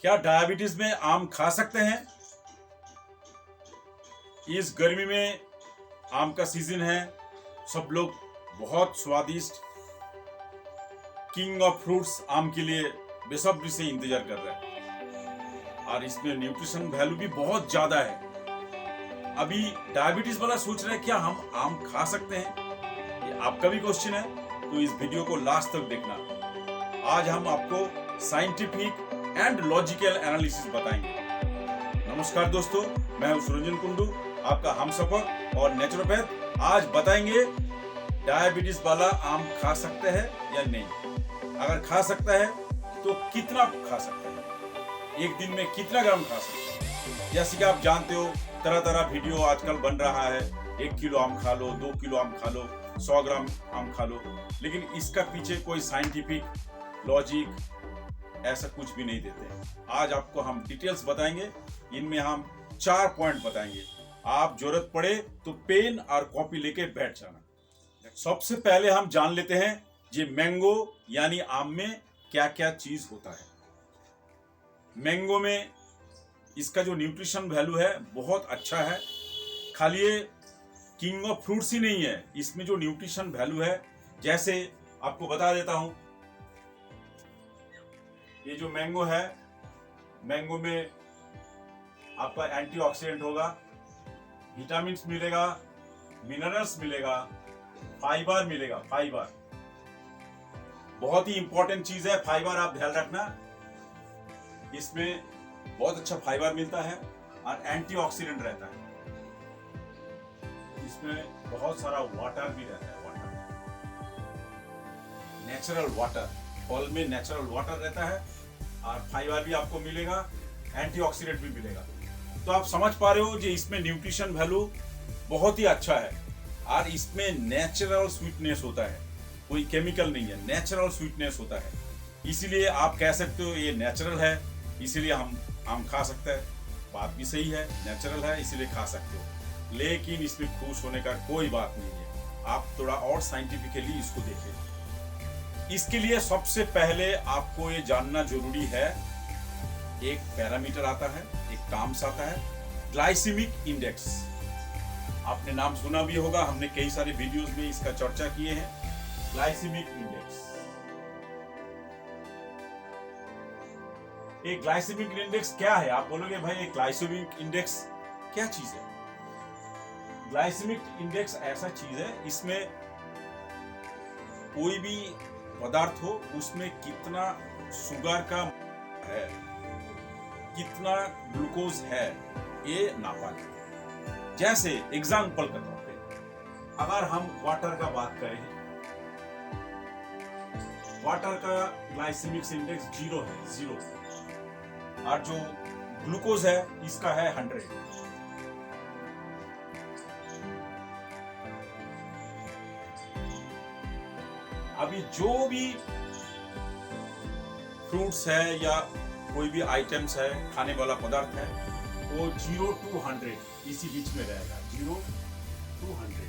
क्या डायबिटीज में आम खा सकते हैं? इस गर्मी में आम का सीजन है। सब लोग बहुत स्वादिष्ट किंग ऑफ फ्रूट्स आम के लिए बेसब्री से इंतजार कर रहे हैं और इसमें न्यूट्रिशन वैल्यू भी बहुत ज्यादा है। अभी डायबिटीज वाला सोच रहे हैं क्या हम आम खा सकते हैं? ये आपका भी क्वेश्चन है, तो इस वीडियो को लास्ट तक देखना। आज हम आपको साइंटिफिक एंड लॉजिकल एनालिसिस बताएंगे। नमस्कार दोस्तों, मैं हूं सुरंजन कुंडू, आपका हमसफर और नेचुरोपैथ। आज बताएंगे डायबिटीज वाला आम खा सकते हैं या नहीं। अगर खा सकता है तो कितना खा सकते हैं, एक दिन में कितना ग्राम खा सकते हैं। जैसे कि आप जानते हो, तरह तरह वीडियो आजकल बन रहा है, 1 किलो आम खा लो, 2 किलो आम खा लो, 100 ग्राम आम खा लो, लेकिन इसका पीछे कोई साइंटिफिक लॉजिक ऐसा कुछ भी नहीं देते हैं। आज आपको हम डिटेल्स बताएंगे, इनमें हम 4 पॉइंट बताएंगे। आप जरूरत पड़े तो पेन और कॉपी लेके बैठ जाना। सबसे पहले हम जान लेते हैं ये मैंगो यानी आम में क्या क्या चीज होता है। मैंगो में इसका जो न्यूट्रिशन वैल्यू है बहुत अच्छा है। खाली ये किंग ऑफ फ्रूट्स ही नहीं है, इसमें जो न्यूट्रिशन वैल्यू है, जैसे आपको बता देता हूं, ये जो मैंगो है, मैंगो में आपका एंटीऑक्सीडेंट होगा, विटामिन्स मिलेगा, मिनरल्स मिलेगा, फाइबर मिलेगा। फाइबर बहुत ही इंपॉर्टेंट चीज है। फाइबर आप ध्यान रखना, इसमें बहुत अच्छा फाइबर मिलता है और एंटीऑक्सीडेंट रहता है। इसमें बहुत सारा वाटर भी रहता है, वाटर, नेचुरल वाटर। फल में नेचुरल वाटर रहता है और फाइबर भी आपको मिलेगा, एंटीऑक्सीडेंट भी मिलेगा। तो आप समझ पा रहे हो कि इसमें न्यूट्रिशन वैल्यू बहुत ही अच्छा है और इसमें नेचुरल स्वीटनेस होता है, कोई केमिकल नहीं है, नेचुरल स्वीटनेस होता है। इसीलिए आप कह सकते हो ये नेचुरल है, इसीलिए हम आम खा सकते हैं। बात भी सही है, नेचुरल है इसीलिए खा सकते हो, लेकिन इसमें खुश होने का कोई बात नहीं है। आप थोड़ा और साइंटिफिकली इसको देखें। इसके लिए सबसे पहले आपको ये जानना जरूरी है, एक पैरामीटर आता है, एक टर्म्स आता है, ग्लाइसेमिक इंडेक्स। आपने नाम सुना भी होगा, हमने कई सारे वीडियोस में इसका चर्चा किए हैं। ग्लाइसेमिक इंडेक्स, एक ग्लाइसेमिक इंडेक्स क्या है? आप बोलोगे भाई एक ग्लाइसेमिक इंडेक्स क्या चीज है? ग्लाइसेमिक इंडेक्स ऐसा चीज है, इसमें कोई भी पदार्थ हो उसमें कितना शुगर का है, कितना ग्लूकोज है, ये नापा जाए। जैसे एग्जांपल के तौर पे अगर हम वाटर का बात करें, वाटर का ग्लाइसेमिक इंडेक्स 0 है, 0, और जो ग्लूकोज है इसका है 100। अभी जो भी फ्रूट्स है या कोई भी आइटम्स है, खाने वाला पदार्थ है, वो 0 to 100 इसी बीच में रहेगा। 0 to 100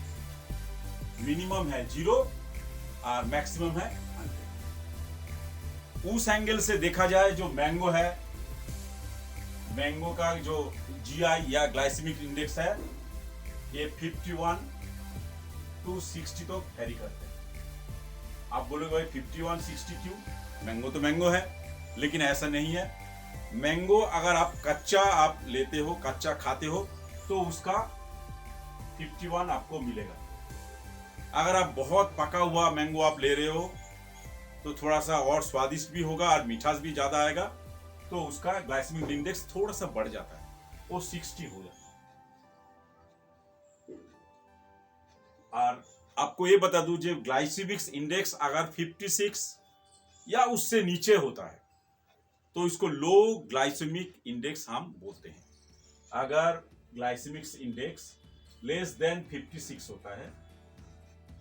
मिनिमम है 0 और मैक्सिमम है 100। उस एंगल से देखा जाए, जो मैंगो है, मैंगो का जो जीआई या ग्लाइसेमिक इंडेक्स है, ये 51 to 60 तो कैरी करते हैं। आप बोलोगे भाई 51, 60 क्यों? मैंगो तो मैंगो है, लेकिन ऐसा नहीं है। मैंगो अगर आप कच्चा आप लेते हो, कच्चा खाते हो, तो उसका 51 आपको मिलेगा। अगर आप बहुत पका हुआ मैंगो आप ले रहे हो तो थोड़ा सा और स्वादिष्ट भी होगा और मीठास भी ज्यादा आएगा, तो उसका ग्लाइसेमिक इंडेक्स थोड़ा सा बढ़ जाता है, वो 60 हो जाता है। और आपको ये बता दूं, जो ग्लाइसेमिक इंडेक्स अगर 56 या उससे नीचे होता है तो इसको लो ग्लाइसेमिक इंडेक्स हम बोलते हैं। अगर ग्लाइसेमिक इंडेक्स लेस देन 56 होता है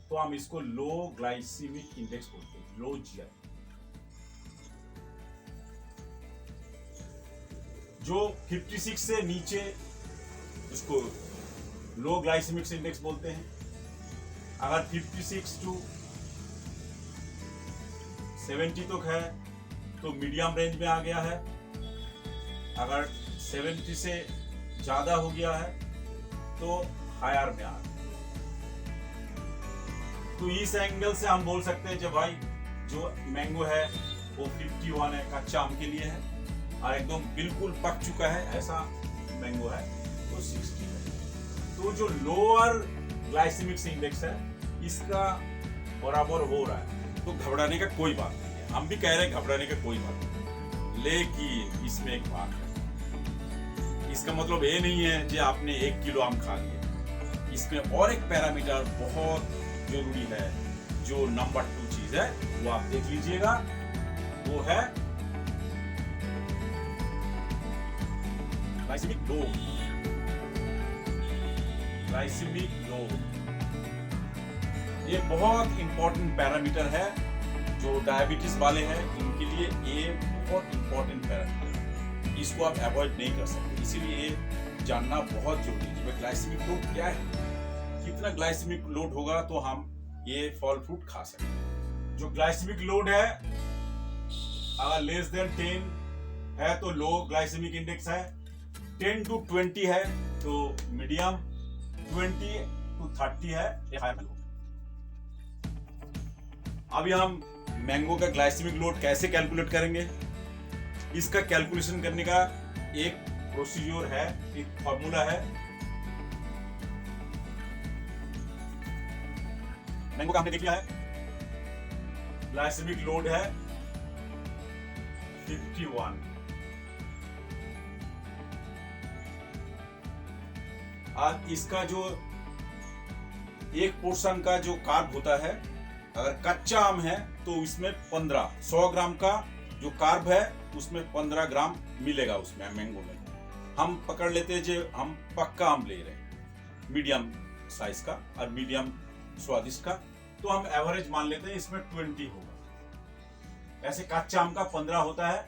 तो हम इसको लो ग्लाइसेमिक इंडेक्स बोलते हैं, लो जीआई। जो 56 से नीचे उसको लो ग्लाइसेमिक इंडेक्स बोलते हैं। अगर 56 to 70 तक है तो मीडियम रेंज में आ गया है। अगर 70 से ज़्यादा हो गया है तो हायर में आ। तो इस एंगल से हम बोल सकते हैं जब भाई जो मैंगो है वो 51 है, कच्चा आम के लिए है, और एकदम बिल्कुल पक चुका है ऐसा मैंगो है तो 60 है। तो जो लोअर ग्लाइसेमिक इंडेक्स है इसका बराबर हो रहा है, तो घबराने का कोई बात नहीं है। हम भी कह रहे हैं घबराने का कोई बात नहीं, लेकिन इसमें एक बात है, इसका मतलब ये नहीं है कि आपने 1 किलो आम खा लिया। इसमें और एक पैरामीटर बहुत जरूरी है, जो नंबर 2 चीज है वो आप देख लीजिएगा, वो है ग्लाइसेमिक लोड। ग्लाइसेमिक लोड ये बहुत इंपॉर्टेंट पैरामीटर है, जो डायबिटीज वाले हैं इनके लिए ये बहुत इंपॉर्टेंट पैरामीटर है, इसको आप अवॉइड नहीं कर सकते। इसीलिए ये जानना बहुत जरूरी है कि ग्लाइसेमिक लोड क्या है, कितना ग्लाइसेमिक लोड होगा तो हम ये फल फ्रूट खा सकते हैं। जो ग्लाइसेमिक लोड है अगर लेस देन 10 है तो लो ग्लाइसेमिक इंडेक्स है, 10 to 20 है तो मीडियम, 20 to 30 है ये हाई मैंगो। अभी हम मैंगो का ग्लाइसेमिक लोड कैसे कैलकुलेट करेंगे, इसका कैलकुलेशन करने का एक प्रोसीजर है, एक फॉर्मूला है। मैंगो का हमने देख लिया है, ग्लाइसेमिक लोड है 51। आज इसका जो एक पोर्शन का जो कार्ब होता है, अगर कच्चा आम है तो इसमें 100 ग्राम का जो कार्ब है उसमें 15 ग्राम मिलेगा उसमें मैंगो में। हम पकड़ लेते हैं जो हम पक्का आम ले रहे हैं मीडियम साइज का और मीडियम स्वादिष्ट का, तो हम एवरेज मान लेते हैं इसमें 20 होगा। ऐसे कच्चा आम का 15 होता है,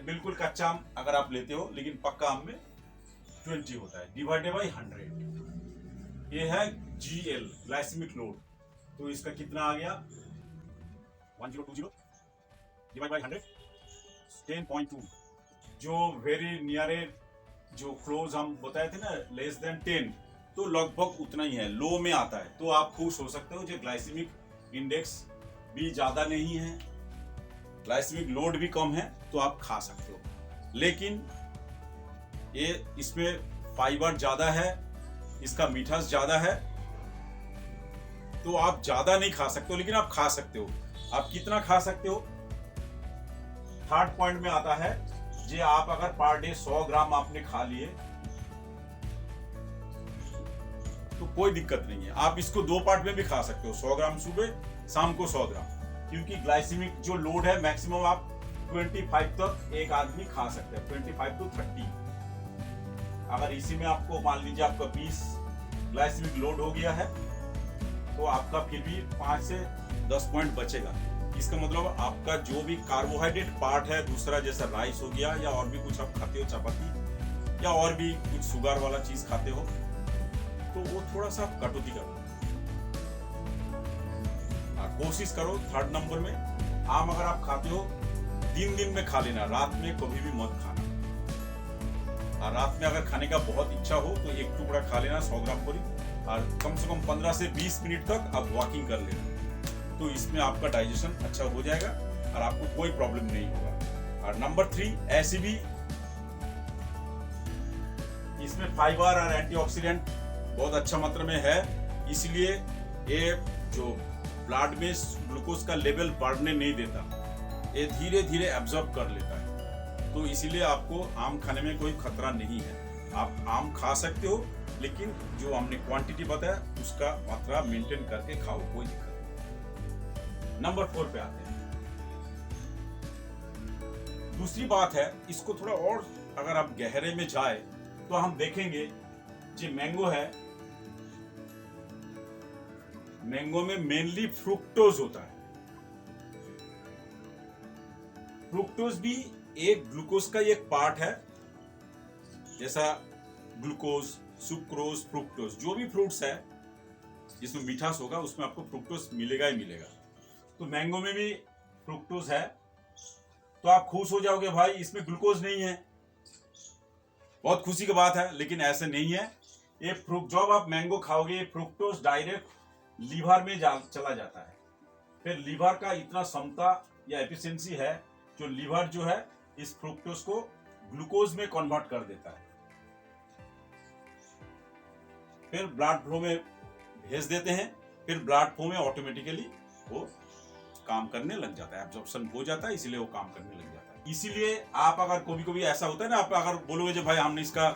बिल्कुल कच्चा आम अगर आप लेते हो, लेकिन पक्का आम में 20 होता है, डिवाइडेड बाई 100। ये है GL ग्लाइसेमिक लोड। तो इसका कितना आ गया 1020 डिवाइड बाई 100 10.2, जो वेरी नियर जो क्लोज हम बताए थे ना लेस देन 10, तो लगभग उतना ही है, लो में आता है। तो आप खुश हो सकते हो जो ग्लाइसेमिक इंडेक्स भी ज्यादा नहीं है, ग्लाइसेमिक लोड भी कम है, तो आप खा सकते हो। लेकिन ये इसमें फाइबर ज्यादा है, इसका मीठास ज्यादा है, तो आप ज्यादा नहीं खा सकते हो, लेकिन आप खा सकते हो। आप कितना खा सकते हो, थर्ड पॉइंट में आता है जे आप अगर पर डे 100 ग्राम आपने खा लिए तो कोई दिक्कत नहीं है, आप इसको 2 पार्ट में भी खा सकते हो, 100 ग्राम सुबह, शाम को 100 ग्राम, क्योंकि ग्लाइसेमिक जो लोड है मैक्सिमम आप 25 तक एक आदमी खा सकते हैं, 25 to 30। अगर इसी में आपको मान लीजिए आपका 20 ग्लाइसेमिक लोड हो गया है तो आपका फिर भी 5 से 10 पॉइंट बचेगा। इसका मतलब आपका जो भी कार्बोहाइड्रेट पार्ट है दूसरा, जैसा राइस हो गया या और भी कुछ आप खाते हो, चपाती या और भी कुछ शुगर वाला चीज खाते हो, तो वो थोड़ा सा कटौती करो। कोशिश करो 3rd नंबर में, आम अगर आप खाते हो दिन में खा लेना, रात में कभी भी मत खाना। और रात में अगर खाने का बहुत इच्छा हो तो एक टुकड़ा खा लेना 100 ग्राम पूरी, और कम से कम 15 से 20 मिनट तक आप वॉकिंग कर लेना, तो इसमें आपका डाइजेशन अच्छा हो जाएगा और आपको कोई प्रॉब्लम नहीं होगा। और नंबर 3, ऐसे भी इसमें फाइबर और एंटीऑक्सीडेंट बहुत अच्छा मात्रा में है, इसलिए ये जो ब्लड में ग्लूकोज का लेवल बढ़ने नहीं देता, ये धीरे धीरे एब्जॉर्ब कर लेता है। तो इसीलिए आपको आम खाने में कोई खतरा नहीं है, आप आम खा सकते हो, लेकिन जो हमने क्वांटिटी बताया उसका मात्रा मेंटेन करके खाओ, कोई दिक्कत नहीं। नंबर 4 पे आते हैं। दूसरी बात है, इसको थोड़ा और अगर आप गहरे में जाए तो हम देखेंगे जो मैंगो है, मैंगो में मेनली फ्रुक्टोज होता है। फ्रुक्टोज भी एक ग्लूकोज का एक पार्ट है, जैसा ग्लूकोज, सुक्रोज, फ्रुक्टोज, जो भी फ्रूट्स है जिसमें मिठास होगा उसमें आपको फ्रुक्टोज मिलेगा ही मिलेगा। तो मैंगो में भी फ्रुक्टोज है। तो आप खुश हो जाओगे भाई इसमें ग्लूकोज नहीं है, बहुत खुशी की बात है। लेकिन ऐसे नहीं है। ये जब आप मैंगो खाओगे फ्रुक्टोज डायरेक्ट लीवर में चला जाता है। फिर लीवर का इतना क्षमता या एफिशिएंसी है जो लीवर जो है इस फ्रुक्टोज को ग्लूकोज में कन्वर्ट कर देता है, फिर ब्लड फ्लो में भेज देते हैं। फिर ब्लड फ्लो में ऑटोमेटिकली वो काम करने लग जाता है, एब्जॉर्प्शन हो जाता है, इसीलिए वो काम करने लग जाता है। इसीलिए आप अगर कभी कभी ऐसा होता है ना, आप अगर बोलोगे जो भाई हमने इसका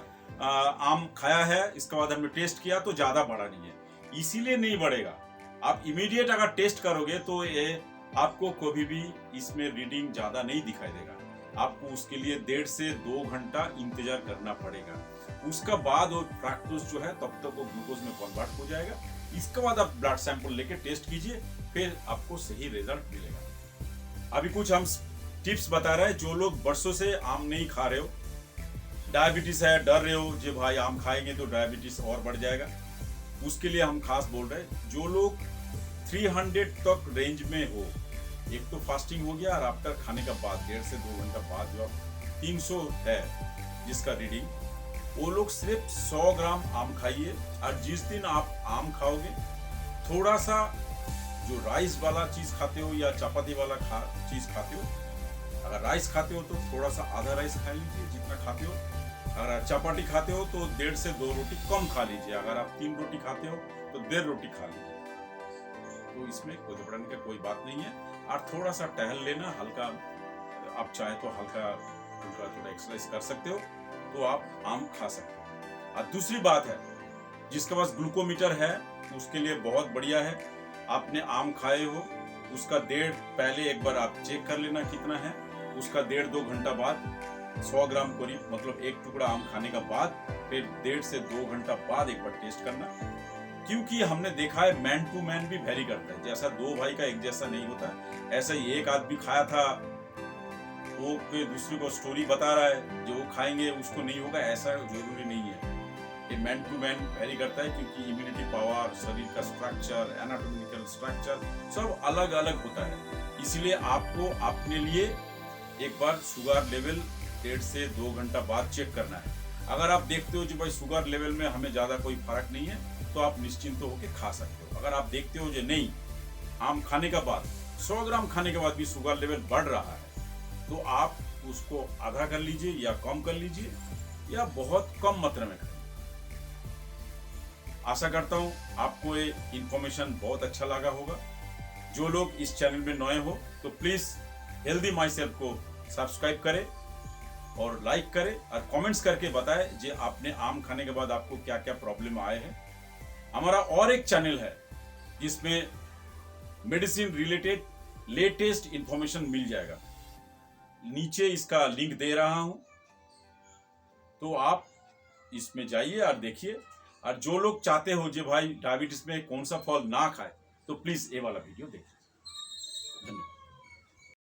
आम खाया है, इसके बाद हमने टेस्ट किया तो ज्यादा बढ़ा नहीं है, इसीलिए नहीं बढ़ेगा। आप इमीडिएट अगर टेस्ट करोगे तो ये आपको कभी भी इसमें रीडिंग ज्यादा नहीं दिखाई देगा। आपको उसके लिए 1.5 से 2 घंटा इंतजार करना पड़ेगा। उसका बाद वो फ्रक्टोज जो है तब तक वो ग्लूकोज में कन्वर्ट हो जाएगा। इसके बाद आप ब्लड सैंपल लेके टेस्ट कीजिए, फिर आपको सही रिजल्ट मिलेगा। अभी कुछ हम टिप्स बता रहे हैं। जो लोग बरसों से आम नहीं खा रहे हो, डायबिटीज है, डर रहे हो जो भाई आम खाएंगे तो डायबिटीज और बढ़ जाएगा, उसके लिए हम खास बोल रहे हैं। जो लोग 300 तक रेंज में हो, एक तो फास्टिंग हो गया और आफ्टर खाने का बाद 1.5 से 2 घंटा बाद जो 300 है जिसका रीडिंग, वो लोग सिर्फ 100 ग्राम आम खाइए। और जिस दिन आप आम खाओगे थोड़ा सा जो राइस वाला चीज खाते हो या चपाती वाला चीज खाते हो, अगर राइस खाते हो तो थोड़ा सा आधा राइस खा लीजिए जितना खाते हो। अगर चपाती खाते हो तो 1.5 से 2 रोटी कम खा लीजिए। अगर आप 3 रोटी खाते हो तो 1.5 रोटी खा लीजिए। तो इसमें कोई घबराने की कोई बात नहीं है। और थोड़ा सा टहल लेना हल्का, आप चाहे तो हल्का थोड़ा एक्सरसाइज कर सकते हो तो आप आम खा सकते हो। और दूसरी बात है, जिसके पास ग्लूकोमीटर है उसके लिए बहुत बढ़िया है। आपने आम खाए हो उसका पहले एक बार आप चेक कर लेना कितना है, उसका 1.5-2 घंटा बाद 100 ग्राम करीब, मतलब एक टुकड़ा आम खाने का बाद फिर 1.5 से 2 घंटा बाद एक बार टेस्ट करना। क्योंकि हमने देखा है मैन टू मैन भी वेरी करता है। जैसा 2 भाई का एक जैसा नहीं होता, ऐसा ही एक आदमी खाया था वो दूसरे को स्टोरी बता रहा है जो खाएंगे उसको नहीं होगा, ऐसा जरूरी नहीं है। ये मैन टू मैन वेरी करता है क्योंकि इम्यूनिटी पावर, शरीर का स्ट्रक्चर, एनाटॉमिकल स्ट्रक्चर सब अलग अलग होता है। इसलिए आपको अपने लिए एक बार शुगर लेवल 1.5 से 2 घंटा बाद चेक करना है। अगर आप देखते हो जो भाई शुगर लेवल में हमें ज्यादा कोई फर्क नहीं है तो आप निश्चिंत होकर खा सकते हो। अगर आप देखते हो जो नहीं, आम खाने के बाद 100 ग्राम खाने के बाद भी शुगर लेवल बढ़ रहा है तो आप उसको आधा कर लीजिए या कम कर लीजिए या बहुत कम मात्रा में खाइए। आशा करता हूं आपको ये इंफॉर्मेशन बहुत अच्छा लगा होगा। जो लोग इस चैनल में नए हो तो प्लीज हेल्दी माई सेल्फ को सब्सक्राइब करें और लाइक करें और कमेंट्स करके बताएं जे आपने आम खाने के बाद आपको क्या क्या प्रॉब्लम आए हैं। हमारा और एक चैनल है जिसमें मेडिसिन रिलेटेड लेटेस्ट इंफॉर्मेशन मिल जाएगा, नीचे इसका लिंक दे रहा हूं तो आप इसमें जाइए और देखिए। और जो लोग चाहते हो जो भाई डायबिटीज में कौन सा फल ना खाए तो प्लीज ये वाला वीडियो देखिए। धन्यवाद।